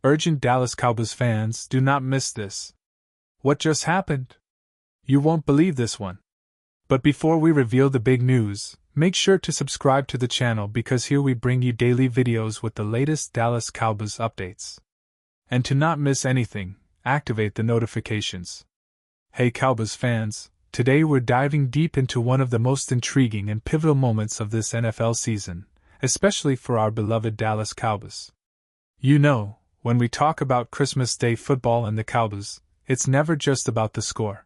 Urgent Dallas Cowboys fans, do not miss this. What just happened? You won't believe this one. But before we reveal the big news, make sure to subscribe to the channel because here we bring you daily videos with the latest Dallas Cowboys updates. And to not miss anything, activate the notifications. Hey Cowboys fans, today we're diving deep into one of the most intriguing and pivotal moments of this NFL season, especially for our beloved Dallas Cowboys. You know, when we talk about Christmas Day football and the Cowboys, it's never just about the score.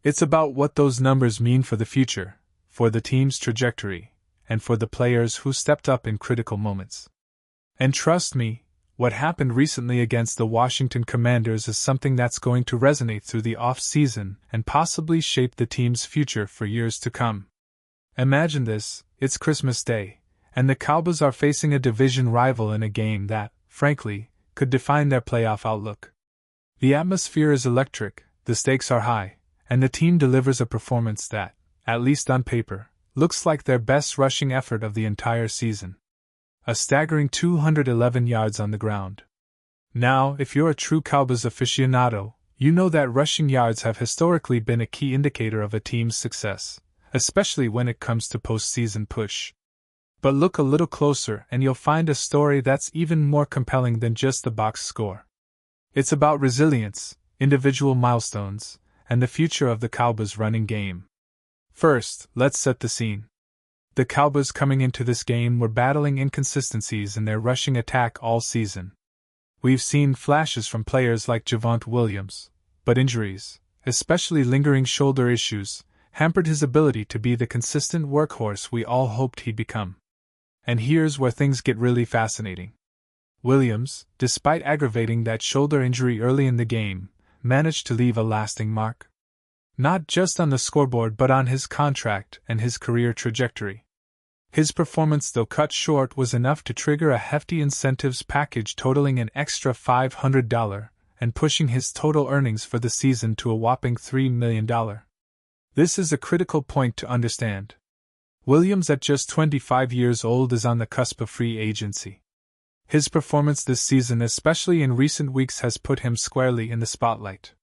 It's about what those numbers mean for the future, for the team's trajectory, and for the players who stepped up in critical moments. And trust me, what happened recently against the Washington Commanders is something that's going to resonate through the off-season and possibly shape the team's future for years to come. Imagine this, it's Christmas Day, and the Cowboys are facing a division rival in a game that, frankly, could define their playoff outlook. The atmosphere is electric, the stakes are high, and the team delivers a performance that, at least on paper, looks like their best rushing effort of the entire season. A staggering 211 yards on the ground. Now, if you're a true Cowboys aficionado, you know that rushing yards have historically been a key indicator of a team's success, especially when it comes to postseason push. But look a little closer and you'll find a story that's even more compelling than just the box score. It's about resilience, individual milestones, and the future of the Cowboys' running game. First, let's set the scene. The Cowboys coming into this game were battling inconsistencies in their rushing attack all season. We've seen flashes from players like Javontae, but injuries, especially lingering shoulder issues, hampered his ability to be the consistent workhorse we all hoped he'd become. And here's where things get really fascinating. Williams, despite aggravating that shoulder injury early in the game, managed to leave a lasting mark. Not just on the scoreboard but on his contract and his career trajectory. His performance, though cut short, was enough to trigger a hefty incentives package totaling an extra $500 and pushing his total earnings for the season to a whopping $3 million. This is a critical point to understand. Williams, at just 25 years old, is on the cusp of free agency. His performance this season, especially in recent weeks, has put him squarely in the spotlight.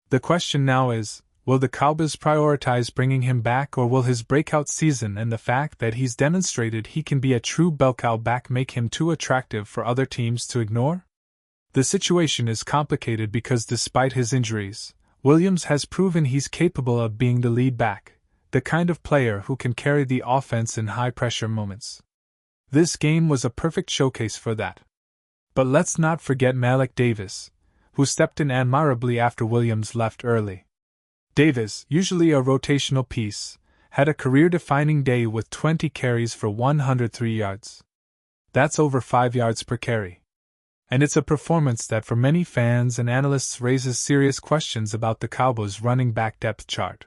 The question now is, will the Cowboys prioritize bringing him back, or will his breakout season and the fact that he's demonstrated he can be a true bell cow back make him too attractive for other teams to ignore? The situation is complicated because despite his injuries, Williams has proven he's capable of being the lead back, the kind of player who can carry the offense in high-pressure moments. This game was a perfect showcase for that. But let's not forget Malik Davis, who stepped in admirably after Williams left early. Davis, usually a rotational piece, had a career-defining day with 20 carries for 103 yards. That's over 5 yards per carry. And it's a performance that for many fans and analysts raises serious questions about the Cowboys' running back depth chart.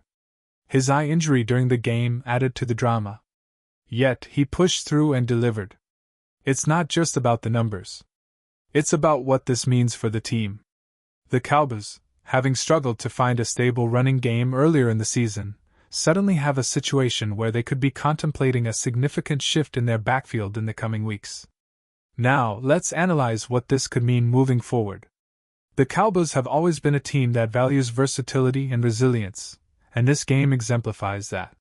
His eye injury during the game added to the drama. Yet, he pushed through and delivered. It's not just about the numbers. It's about what this means for the team. The Cowboys, having struggled to find a stable running game earlier in the season, suddenly have a situation where they could be contemplating a significant shift in their backfield in the coming weeks. Now, let's analyze what this could mean moving forward. The Cowboys have always been a team that values versatility and resilience, and this game exemplifies that.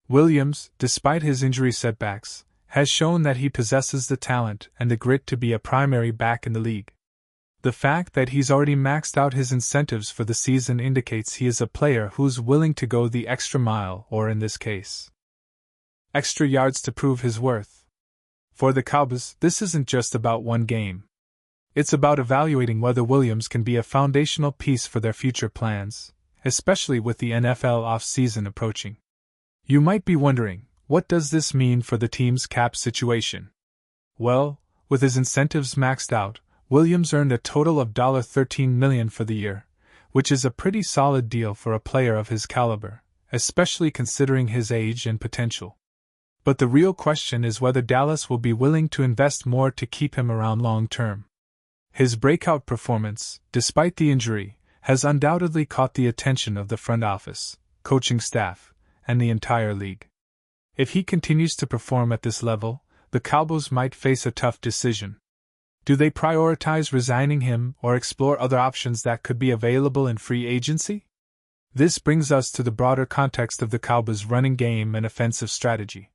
Williams, despite his injury setbacks, has shown that he possesses the talent and the grit to be a primary back in the league. The fact that he's already maxed out his incentives for the season indicates he is a player who's willing to go the extra mile, or in this case, extra yards, to prove his worth. For the Cowboys, this isn't just about one game. It's about evaluating whether Williams can be a foundational piece for their future plans, especially with the NFL off-season approaching. You might be wondering, what does this mean for the team's cap situation? Well, with his incentives maxed out, Williams earned a total of $13 million for the year, which is a pretty solid deal for a player of his caliber, especially considering his age and potential. But the real question is whether Dallas will be willing to invest more to keep him around long term. His breakout performance, despite the injury, has undoubtedly caught the attention of the front office, coaching staff, and the entire league. If he continues to perform at this level, the Cowboys might face a tough decision. Do they prioritize resigning him or explore other options that could be available in free agency? This brings us to the broader context of the Cowboys' running game and offensive strategy.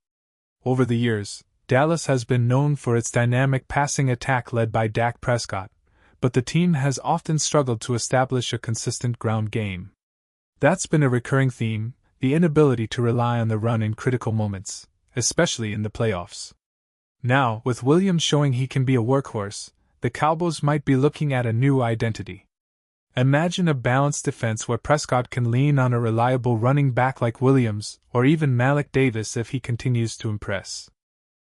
Over the years, Dallas has been known for its dynamic passing attack led by Dak Prescott, but the team has often struggled to establish a consistent ground game. That's been a recurring theme, the inability to rely on the run in critical moments, especially in the playoffs. Now, with Williams showing he can be a workhorse, the Cowboys might be looking at a new identity. Imagine a balanced defense where Prescott can lean on a reliable running back like Williams, or even Malik Davis if he continues to impress.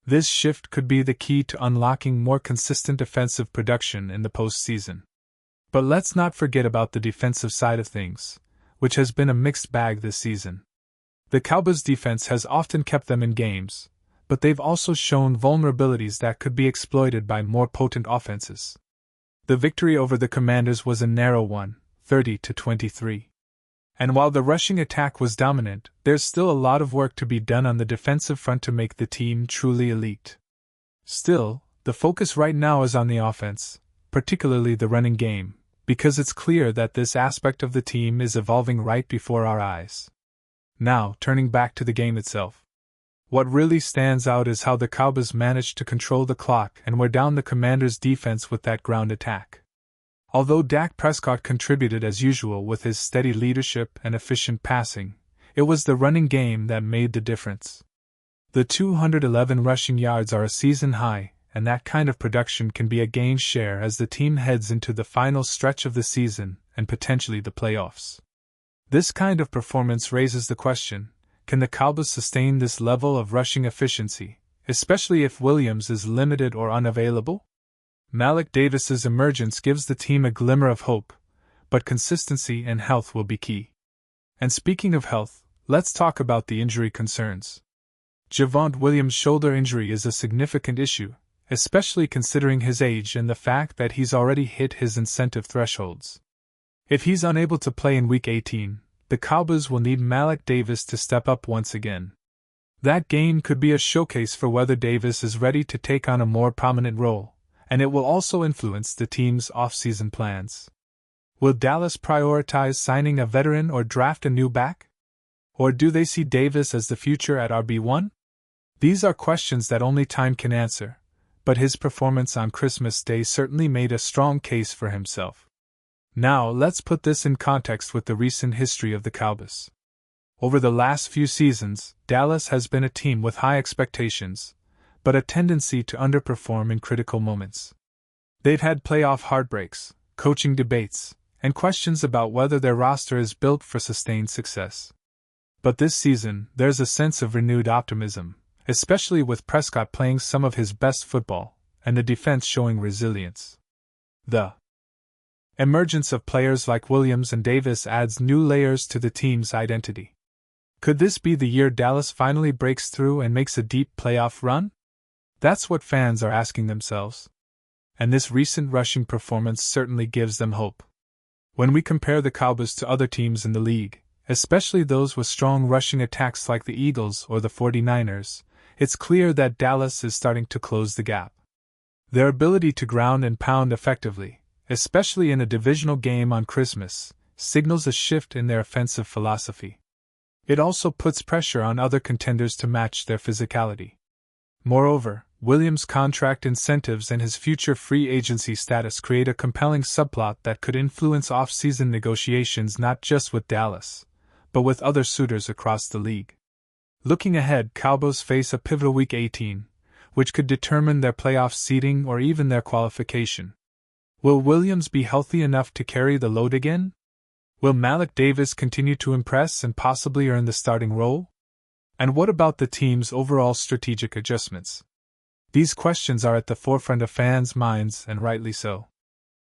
This shift could be the key to unlocking more consistent offensive production in the postseason. But let's not forget about the defensive side of things, which has been a mixed bag this season. The Cowboys' defense has often kept them in games, but they've also shown vulnerabilities that could be exploited by more potent offenses. The victory over the Commanders was a narrow one, 30-23. And while the rushing attack was dominant, there's still a lot of work to be done on the defensive front to make the team truly elite. Still, the focus right now is on the offense, particularly the running game, because it's clear that this aspect of the team is evolving right before our eyes. Now, turning back to the game itself. What really stands out is how the Cowboys managed to control the clock and wear down the Commanders' defense with that ground attack. Although Dak Prescott contributed as usual with his steady leadership and efficient passing, it was the running game that made the difference. The 211 rushing yards are a season high, and that kind of production can be a gain share as the team heads into the final stretch of the season and potentially the playoffs. This kind of performance raises the question: can the Cowboys sustain this level of rushing efficiency, especially if Williams is limited or unavailable? Malik Davis's emergence gives the team a glimmer of hope, but consistency and health will be key. And speaking of health, let's talk about the injury concerns. Javonte Williams' shoulder injury is a significant issue, especially considering his age and the fact that he's already hit his incentive thresholds. If he's unable to play in Week 18, the Cowboys will need Malik Davis to step up once again. That game could be a showcase for whether Davis is ready to take on a more prominent role, and it will also influence the team's off-season plans. Will Dallas prioritize signing a veteran or draft a new back? Or do they see Davis as the future at RB1? These are questions that only time can answer, but his performance on Christmas Day certainly made a strong case for himself. Now, let's put this in context with the recent history of the Cowboys. Over the last few seasons, Dallas has been a team with high expectations, but a tendency to underperform in critical moments. They've had playoff heartbreaks, coaching debates, and questions about whether their roster is built for sustained success. But this season, there's a sense of renewed optimism, especially with Prescott playing some of his best football, and the defense showing resilience. The emergence of players like Williams and Davis adds new layers to the team's identity. Could this be the year Dallas finally breaks through and makes a deep playoff run? That's what fans are asking themselves. And this recent rushing performance certainly gives them hope. When we compare the Cowboys to other teams in the league, especially those with strong rushing attacks like the Eagles or the 49ers, it's clear that Dallas is starting to close the gap. Their ability to ground and pound effectively, especially in a divisional game on Christmas, signals a shift in their offensive philosophy. It also puts pressure on other contenders to match their physicality. Moreover, Williams' contract incentives and his future free agency status create a compelling subplot that could influence off-season negotiations not just with Dallas, but with other suitors across the league. Looking ahead, Cowboys face a pivotal Week 18, which could determine their playoff seeding or even their qualification. Will Williams be healthy enough to carry the load again? Will Malik Davis continue to impress and possibly earn the starting role? And what about the team's overall strategic adjustments? These questions are at the forefront of fans' minds, and rightly so.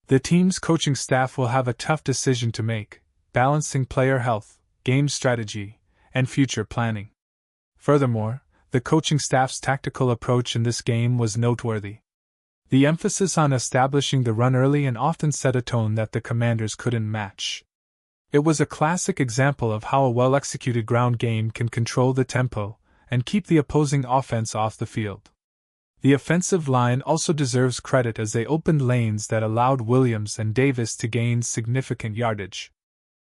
The team's coaching staff will have a tough decision to make, balancing player health, game strategy, and future planning. Furthermore, the coaching staff's tactical approach in this game was noteworthy. The emphasis on establishing the run early and often set a tone that the Commanders couldn't match. It was a classic example of how a well-executed ground game can control the tempo and keep the opposing offense off the field. The offensive line also deserves credit as they opened lanes that allowed Williams and Davis to gain significant yardage.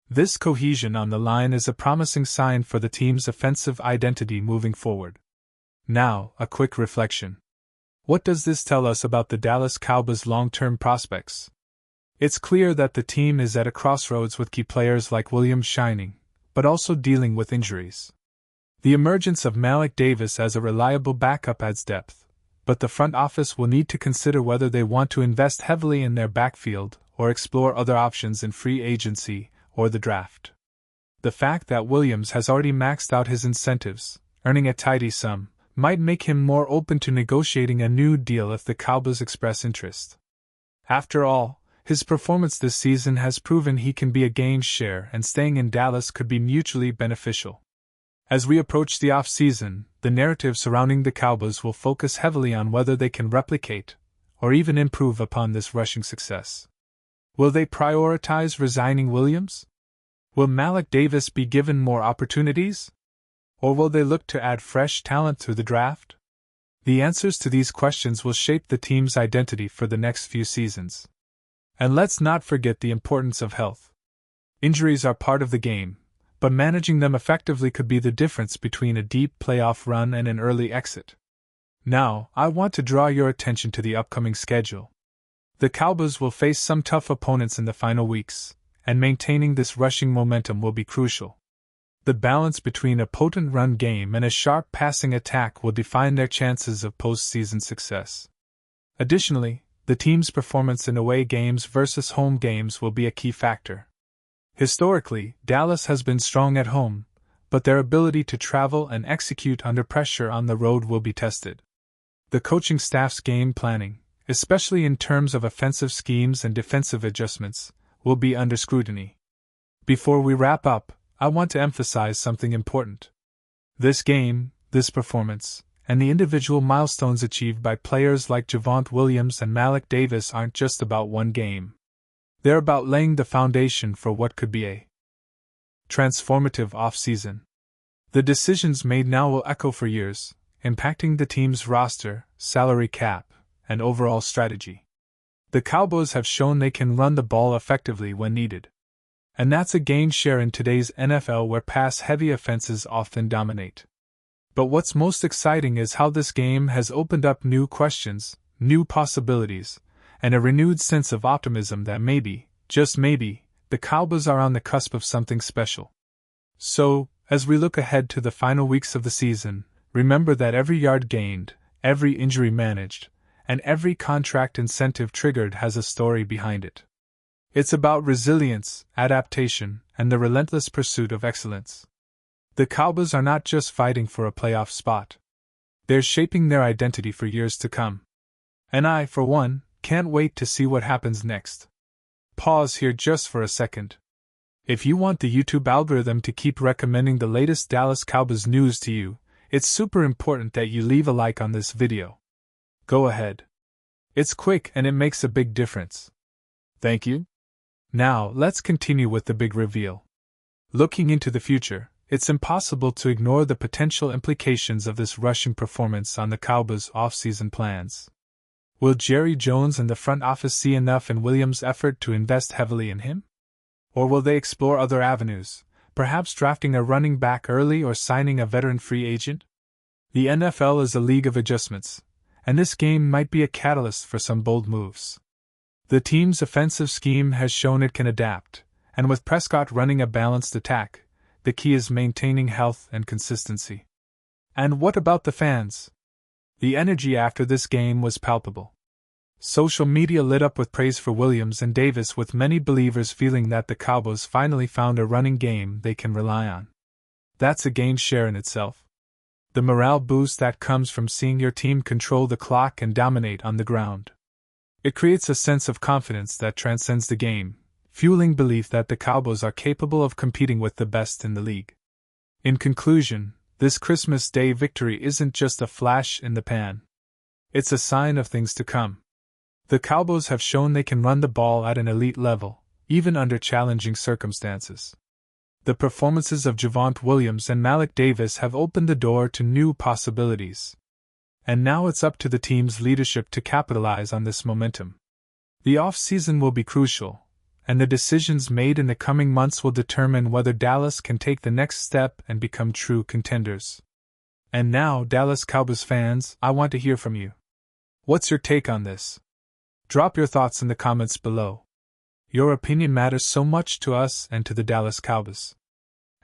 This cohesion on the line is a promising sign for the team's offensive identity moving forward. Now, a quick reflection. What does this tell us about the Dallas Cowboys' long-term prospects? It's clear that the team is at a crossroads with key players like Williams shining, but also dealing with injuries. The emergence of Malik Davis as a reliable backup adds depth, but the front office will need to consider whether they want to invest heavily in their backfield or explore other options in free agency or the draft. The fact that Williams has already maxed out his incentives, earning a tidy sum, might make him more open to negotiating a new deal if the Cowboys express interest. After all, his performance this season has proven he can be a gain share, and staying in Dallas could be mutually beneficial. As we approach the off-season, the narrative surrounding the Cowboys will focus heavily on whether they can replicate or even improve upon this rushing success. Will they prioritize resigning Williams? Will Malik Davis be given more opportunities? Or will they look to add fresh talent through the draft? The answers to these questions will shape the team's identity for the next few seasons. And let's not forget the importance of health. Injuries are part of the game, but managing them effectively could be the difference between a deep playoff run and an early exit. Now, I want to draw your attention to the upcoming schedule. The Cowboys will face some tough opponents in the final weeks, and maintaining this rushing momentum will be crucial. The balance between a potent run game and a sharp passing attack will define their chances of postseason success. Additionally, the team's performance in away games versus home games will be a key factor. Historically, Dallas has been strong at home, but their ability to travel and execute under pressure on the road will be tested. The coaching staff's game planning, especially in terms of offensive schemes and defensive adjustments, will be under scrutiny. Before we wrap up, I want to emphasize something important. This game, this performance, and the individual milestones achieved by players like Javontae Williams and Malik Davis aren't just about one game. They're about laying the foundation for what could be a transformative offseason. The decisions made now will echo for years, impacting the team's roster, salary cap, and overall strategy. The Cowboys have shown they can run the ball effectively when needed. And that's a gain share in today's NFL where pass-heavy offenses often dominate. But what's most exciting is how this game has opened up new questions, new possibilities, and a renewed sense of optimism that maybe, just maybe, the Cowboys are on the cusp of something special. So, as we look ahead to the final weeks of the season, remember that every yard gained, every injury managed, and every contract incentive triggered has a story behind it. It's about resilience, adaptation, and the relentless pursuit of excellence. The Cowboys are not just fighting for a playoff spot. They're shaping their identity for years to come. And I, for one, can't wait to see what happens next. Pause here just for a second. If you want the YouTube algorithm to keep recommending the latest Dallas Cowboys news to you, it's super important that you leave a like on this video. Go ahead. It's quick and it makes a big difference. Thank you. Now, let's continue with the big reveal. Looking into the future, it's impossible to ignore the potential implications of this rushing performance on the Cowboys' offseason plans. Will Jerry Jones and the front office see enough in Williams' effort to invest heavily in him? Or will they explore other avenues, perhaps drafting a running back early or signing a veteran free agent? The NFL is a league of adjustments, and this game might be a catalyst for some bold moves. The team's offensive scheme has shown it can adapt, and with Prescott running a balanced attack, the key is maintaining health and consistency. And what about the fans? The energy after this game was palpable. Social media lit up with praise for Williams and Davis, with many believers feeling that the Cowboys finally found a running game they can rely on. That's a gain share in itself. The morale boost that comes from seeing your team control the clock and dominate on the ground. It creates a sense of confidence that transcends the game, fueling belief that the Cowboys are capable of competing with the best in the league. In conclusion, this Christmas Day victory isn't just a flash in the pan. It's a sign of things to come. The Cowboys have shown they can run the ball at an elite level, even under challenging circumstances. The performances of Javontae Williams and Malik Davis have opened the door to new possibilities. And now it's up to the team's leadership to capitalize on this momentum. The off-season will be crucial, and the decisions made in the coming months will determine whether Dallas can take the next step and become true contenders. And now, Dallas Cowboys fans, I want to hear from you. What's your take on this? Drop your thoughts in the comments below. Your opinion matters so much to us and to the Dallas Cowboys.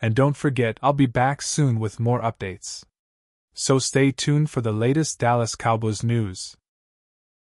And don't forget, I'll be back soon with more updates. So stay tuned for the latest Dallas Cowboys news.